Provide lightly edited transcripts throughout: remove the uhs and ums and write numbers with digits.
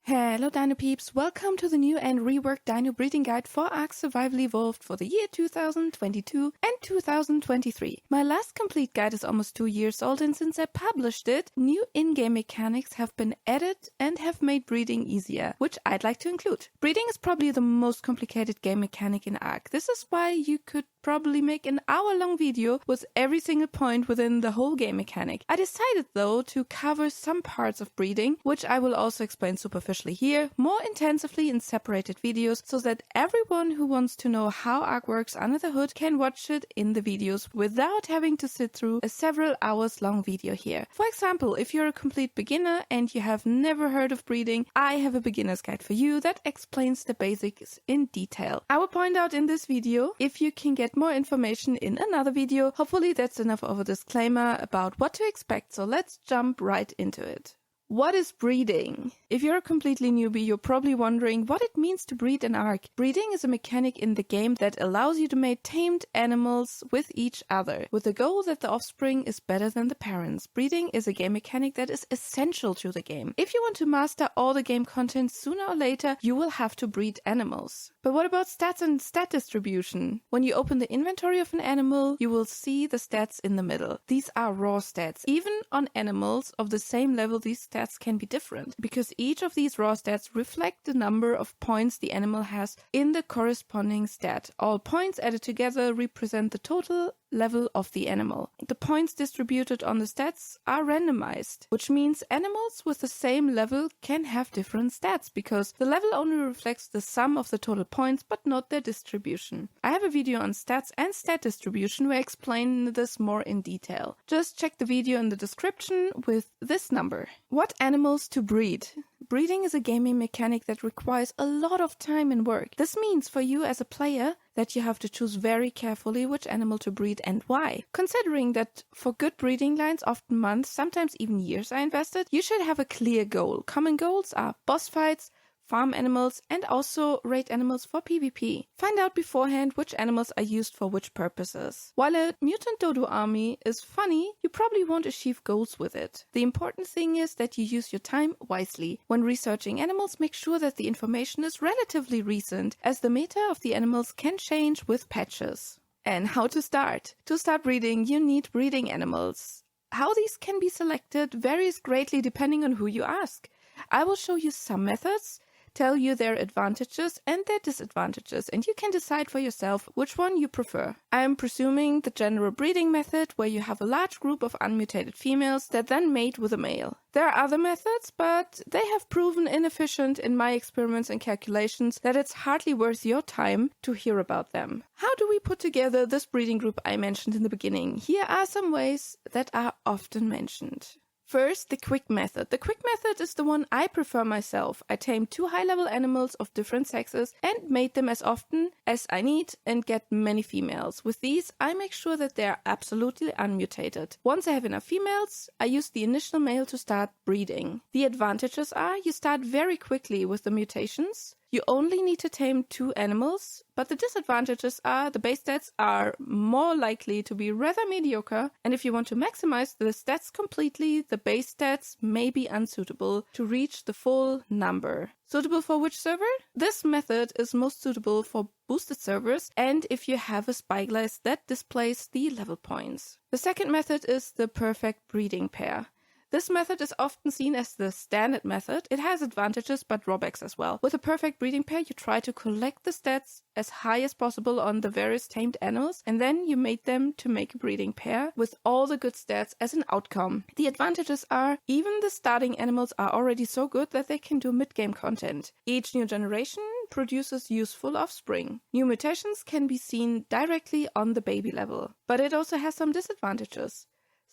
Hello Dino Peeps, welcome to the new and reworked Dino breeding guide for ARK Survival Evolved for the year 2022 and 2023. My last complete guide is almost 2 years old, and since I published it, new in-game mechanics have been added and have made breeding easier, which I'd like to include. Breeding is probably the most complicated game mechanic in ARK. This is why you could probably make an hour-long video with every single point within the whole game mechanic. I decided though to cover some parts of breeding, which I will also explain superficially here, more intensively in separated videos, so that everyone who wants to know how ARK works under the hood can watch it in the videos without having to sit through a several hours long video here. For example, if you're a complete beginner and you have never heard of breeding, I have a beginner's guide for you that explains the basics in detail. I will point out in this video if you can get more information in another video. Hopefully that's enough of a disclaimer about what to expect, so let's jump right into it. What is breeding? If you're a completely newbie, you're probably wondering what it means to breed in ARK. Breeding is a mechanic in the game that allows you to mate tamed animals with each other, with the goal that the offspring is better than the parents. Breeding is a game mechanic that is essential to the game. If you want to master all the game content sooner or later, you will have to breed animals. But what about stats and stat distribution? When you open the inventory of an animal, you will see the stats in the middle. These are raw stats. Even on animals of the same level, these stats can be different, because each of these raw stats reflect the number of points the animal has in the corresponding stat. All points added together represent the total level of the animal. The points distributed on the stats are randomized, which means animals with the same level can have different stats, because the level only reflects the sum of the total points but not their distribution. I have a video on stats and stat distribution where I explain this more in detail. Just check the video in the description with this number. What animals to breed? Breeding is a gaming mechanic that requires a lot of time and work. This means for you as a player that you have to choose very carefully which animal to breed and why. Considering that for good breeding lines, often months, sometimes even years are invested, you should have a clear goal. Common goals are boss fights, farm animals, and also raid animals for PvP. Find out beforehand which animals are used for which purposes. While a mutant dodo army is funny, you probably won't achieve goals with it. The important thing is that you use your time wisely. When researching animals, make sure that the information is relatively recent, as the meta of the animals can change with patches. And how to start? To start breeding, you need breeding animals. How these can be selected varies greatly depending on who you ask. I will show you some methods, tell you their advantages and their disadvantages, and you can decide for yourself which one you prefer. I am presuming the general breeding method, where you have a large group of unmutated females that then mate with a male. There are other methods, but they have proven inefficient in my experiments and calculations that it's hardly worth your time to hear about them. How do we put together this breeding group I mentioned in the beginning? Here are some ways that are often mentioned. First, the quick method. The quick method is the one I prefer myself. I tame 2 high-level animals of different sexes and mate them as often as I need and get many females. With these, I make sure that they are absolutely unmutated. Once I have enough females, I use the initial male to start breeding. The advantages are you start very quickly with the mutations. You only need to tame 2 animals, but the disadvantages are the base stats are more likely to be rather mediocre, and if you want to maximize the stats completely, the base stats may be unsuitable to reach the full number. Suitable for which server? This method is most suitable for boosted servers and if you have a spyglass that displays the level points. The second method is the perfect breeding pair. This method is often seen as the standard method. It has advantages but drawbacks as well. With a perfect breeding pair, you try to collect the stats as high as possible on the various tamed animals, and then you mate them to make a breeding pair with all the good stats as an outcome. The advantages are even the starting animals are already so good that they can do mid-game content. Each new generation produces useful offspring. New mutations can be seen directly on the baby level, but it also has some disadvantages.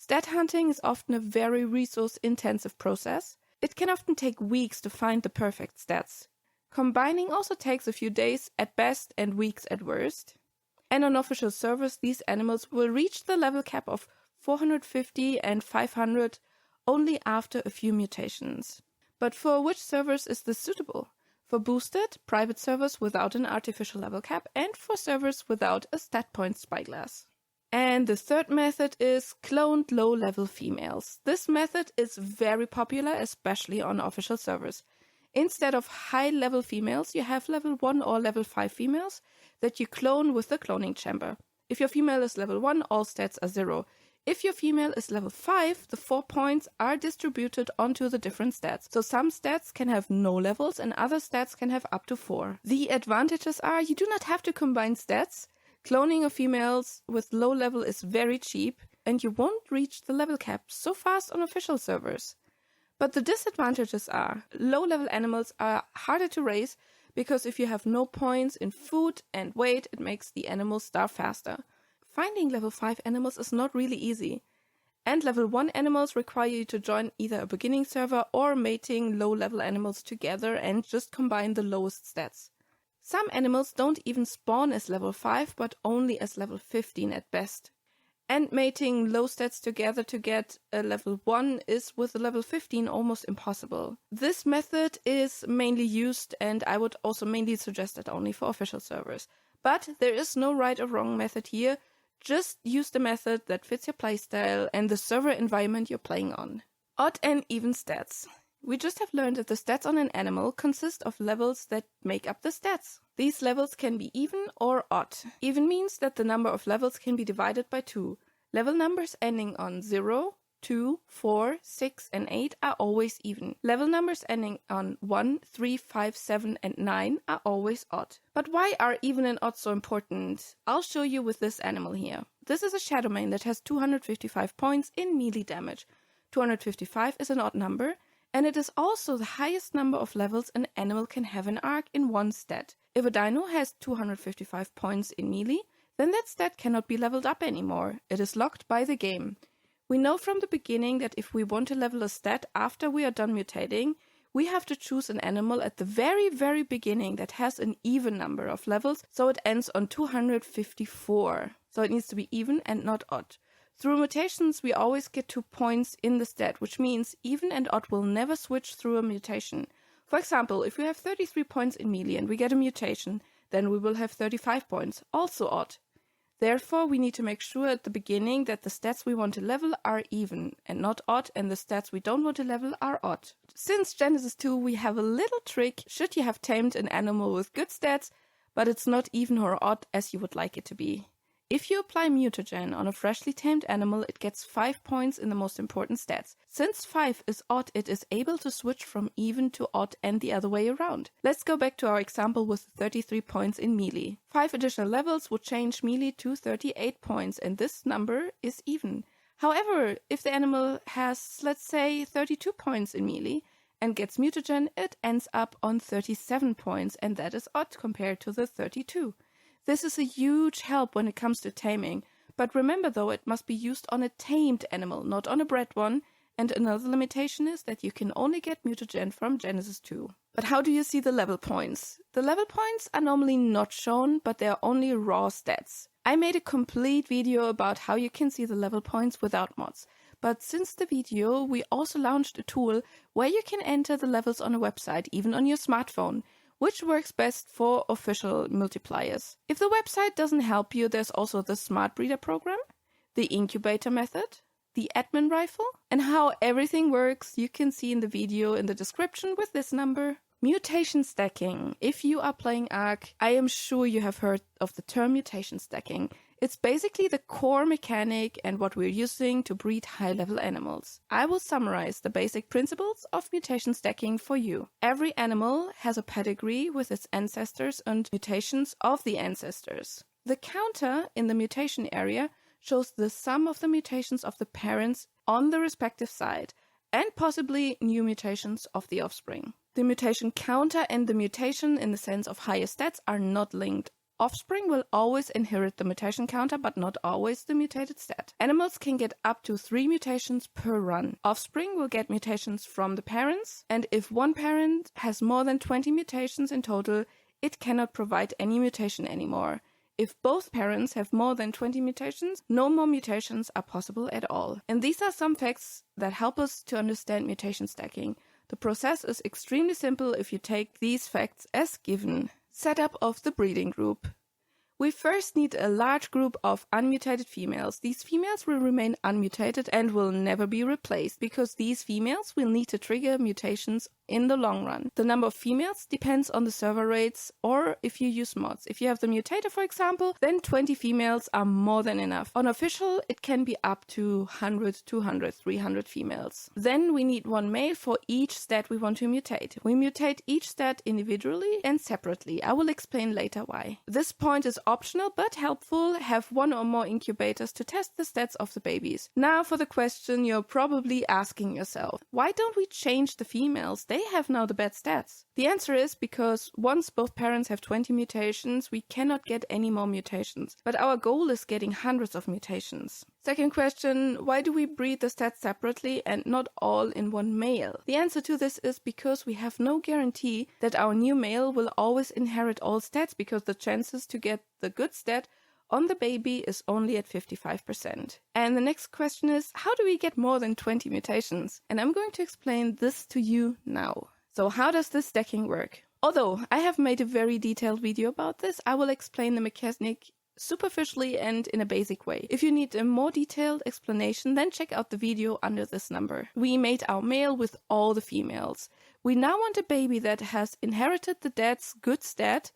Stat hunting is often a very resource-intensive process. It can often take weeks to find the perfect stats. Combining also takes a few days at best and weeks at worst. And on official servers, these animals will reach the level cap of 450 and 500 only after a few mutations. But for which servers is this suitable? For boosted, private servers without an artificial level cap, and for servers without a stat point spyglass. And the third method is cloned low-level females. This method is very popular, especially on official servers. Instead of high-level females, you have level 1 or level 5 females that you clone with the cloning chamber. If your female is level 1, all stats are 0. If your female is level 5, the 4 points are distributed onto the different stats. So some stats can have no levels and other stats can have up to 4. The advantages are you do not have to combine stats. Cloning of females with low level is very cheap and you won't reach the level cap so fast on official servers. But the disadvantages are low-level animals are harder to raise because if you have no points in food and weight, it makes the animals starve faster. Finding level 5 animals is not really easy. And level 1 animals require you to join either a beginning server or mating low-level animals together and just combine the lowest stats. Some animals don't even spawn as level 5 but only as level 15 at best. And mating low stats together to get a level 1 is with a level 15 almost impossible. This method is mainly used and I would also mainly suggest it only for official servers. But there is no right or wrong method here, just use the method that fits your playstyle and the server environment you're playing on. Odd and even stats. We just have learned that the stats on an animal consist of levels that make up the stats. These levels can be even or odd. Even means that the number of levels can be divided by 2. Level numbers ending on 0, 2, 4, 6 and 8 are always even. Level numbers ending on 1, 3, 5, 7 and 9 are always odd. But why are even and odd so important? I'll show you with this animal here. This is a shadow main that has 255 points in melee damage. 255 is an odd number. And it is also the highest number of levels an animal can have in ARK in one stat. If a dino has 255 points in melee, then that stat cannot be leveled up anymore. It is locked by the game. We know from the beginning that if we want to level a stat after we are done mutating, we have to choose an animal at the very beginning that has an even number of levels, so it ends on 254. So it needs to be even and not odd. Through mutations, we always get 2 points in the stat, which means even and odd will never switch through a mutation. For example, if we have 33 points in melee and we get a mutation, then we will have 35 points, also odd. Therefore, we need to make sure at the beginning that the stats we want to level are even and not odd, and the stats we don't want to level are odd. Since Genesis 2, we have a little trick should you have tamed an animal with good stats, but it's not even or odd as you would like it to be. If you apply mutagen on a freshly tamed animal, it gets 5 points in the most important stats. Since 5 is odd, it is able to switch from even to odd and the other way around. Let's go back to our example with 33 points in melee. 5 additional levels would change melee to 38 points, and this number is even. However, if the animal has, let's say, 32 points in melee and gets mutagen, it ends up on 37 points, and that is odd compared to the 32. This is a huge help when it comes to taming, but remember though it must be used on a tamed animal, not on a bred one, and another limitation is that you can only get mutagen from Genesis 2. But how do you see the level points? The level points are normally not shown, but they are only raw stats. I made a complete video about how you can see the level points without mods, but since the video we also launched a tool where you can enter the levels on a website, even on your smartphone, which works best for official multipliers. If the website doesn't help you, there's also the Smart Breeder program, the incubator method, the admin rifle, and how everything works you can see in the video in the description with this number. Mutation stacking. If you are playing ARK, I am sure you have heard of the term mutation stacking. It's basically the core mechanic and what we're using to breed high-level animals. I will summarize the basic principles of mutation stacking for you. Every animal has a pedigree with its ancestors and mutations of the ancestors. The counter in the mutation area shows the sum of the mutations of the parents on the respective side, and possibly new mutations of the offspring. The mutation counter and the mutation in the sense of higher stats are not linked. Offspring will always inherit the mutation counter, but not always the mutated stat. Animals can get up to 3 mutations per run. Offspring will get mutations from the parents, and if one parent has more than 20 mutations in total, it cannot provide any mutation anymore. If both parents have more than 20 mutations, no more mutations are possible at all. And these are some facts that help us to understand mutation stacking. The process is extremely simple if you take these facts as given. Setup of the breeding group. We first need a large group of unmutated females. These females will remain unmutated and will never be replaced because these females will need to trigger mutations in the long run. The number of females depends on the server rates or if you use mods. If you have the mutator, for example, then 20 females are more than enough. On official, it can be up to 100, 200, 300 females. Then we need one male for each stat we want to mutate. We mutate each stat individually and separately. I will explain later why. This point is optional but helpful. Have one or more incubators to test the stats of the babies. Now for the question you're probably asking yourself. Why don't we change the females? They have now the bad stats. The answer is because once both parents have 20 mutations, we cannot get any more mutations. But our goal is getting hundreds of mutations. Second question, why do we breed the stats separately and not all in one male? The answer to this is because we have no guarantee that our new male will always inherit all stats because the chances to get the good stat on the baby is only at 55%. And the next question is, how do we get more than 20 mutations? And I'm going to explain this to you now. So how does this stacking work? Although I have made a very detailed video about this, I will explain the mechanic superficially and in a basic way. If you need a more detailed explanation, then check out the video under this number. We made our male with all the females. We now want a baby that has inherited the dad's good stat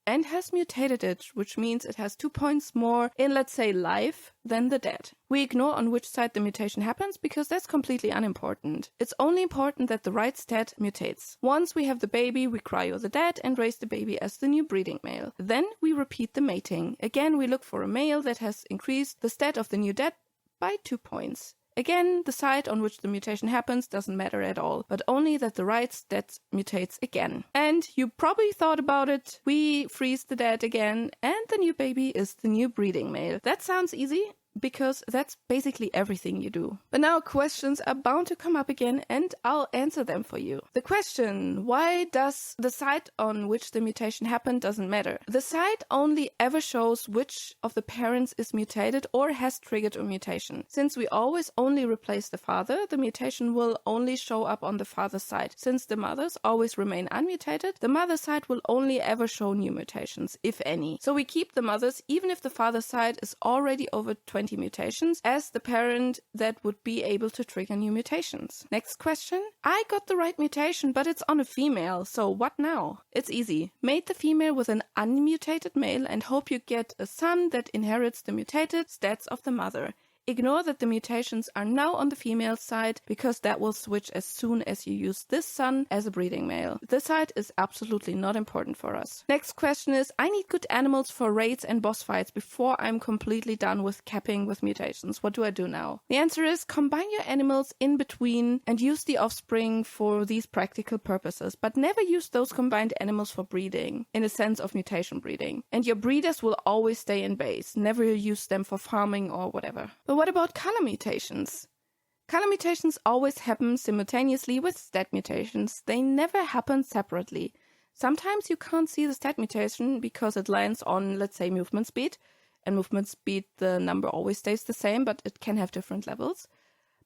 and has mutated it, which means it has 2 points more in, let's say, life than the dad. We ignore on which side the mutation happens because that's completely unimportant. It's only important that the right stat mutates. Once we have the baby, we cryo the dad and raise the baby as the new breeding male. Then we repeat the mating. Again, we look for a male that has increased the stat of the new dad by 2 points. Again, the side on which the mutation happens doesn't matter at all, but only that the right stat mutates again. And you probably thought about it. We freeze the dad again, and the new baby is the new breeding male. That sounds easy, because that's basically everything you do. But now questions are bound to come up again and I'll answer them for you. The question, why does the site on which the mutation happened doesn't matter? The site only ever shows which of the parents is mutated or has triggered a mutation. Since we always only replace the father, the mutation will only show up on the father's side. Since the mothers always remain unmutated, the mother side will only ever show new mutations, if any. So we keep the mothers even if the father side is already over 20 mutations as the parent that would be able to trigger new mutations. Next question. I got the right mutation, but it's on a female, so what now? It's easy. Mate the female with an unmutated male and hope you get a son that inherits the mutated stats of the mother. Ignore that the mutations are now on the female side because that will switch as soon as you use this son as a breeding male. This side is absolutely not important for us. Next question is, I need good animals for raids and boss fights before I'm completely done with capping with mutations. What do I do now? The answer is combine your animals in between and use the offspring for these practical purposes, but never use those combined animals for breeding, in a sense of mutation breeding. And your breeders will always stay in base. Never use them for farming or whatever. But what about color mutations? Color mutations always happen simultaneously with stat mutations. They never happen separately. Sometimes you can't see the stat mutation because it lands on, let's say, movement speed. And movement speed, the number always stays the same, but it can have different levels.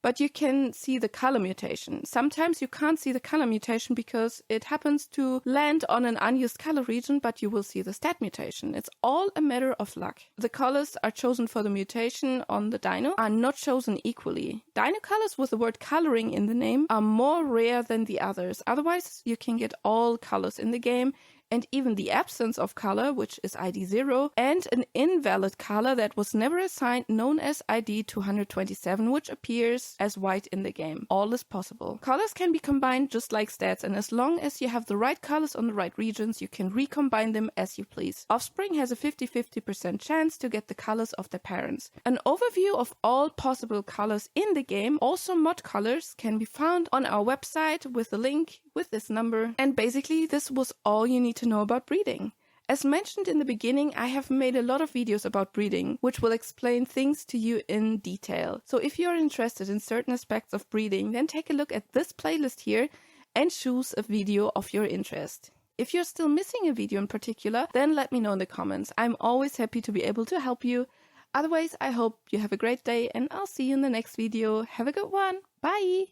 But you can see the color mutation. Sometimes you can't see the color mutation because it happens to land on an unused color region, but you will see the stat mutation. It's all a matter of luck. The colors are chosen for the mutation on the dino are not chosen equally. Dino colors with the word coloring in the name are more rare than the others. Otherwise, you can get all colors in the game, and even the absence of color, which is ID 0, and an invalid color that was never assigned, known as ID 227, which appears as white in the game. All is possible. Colors can be combined just like stats, and as long as you have the right colors on the right regions, you can recombine them as you please. Offspring has a 50-50% chance to get the colors of their parents. An overview of all possible colors in the game, also mod colors, can be found on our website with the link with this number. And basically, this was all you need to know about breeding. As mentioned in the beginning, I have made a lot of videos about breeding, which will explain things to you in detail. So if you're interested in certain aspects of breeding, then take a look at this playlist here and choose a video of your interest. If you're still missing a video in particular, then let me know in the comments. I'm always happy to be able to help you. Otherwise, I hope you have a great day and I'll see you in the next video. Have a good one. Bye!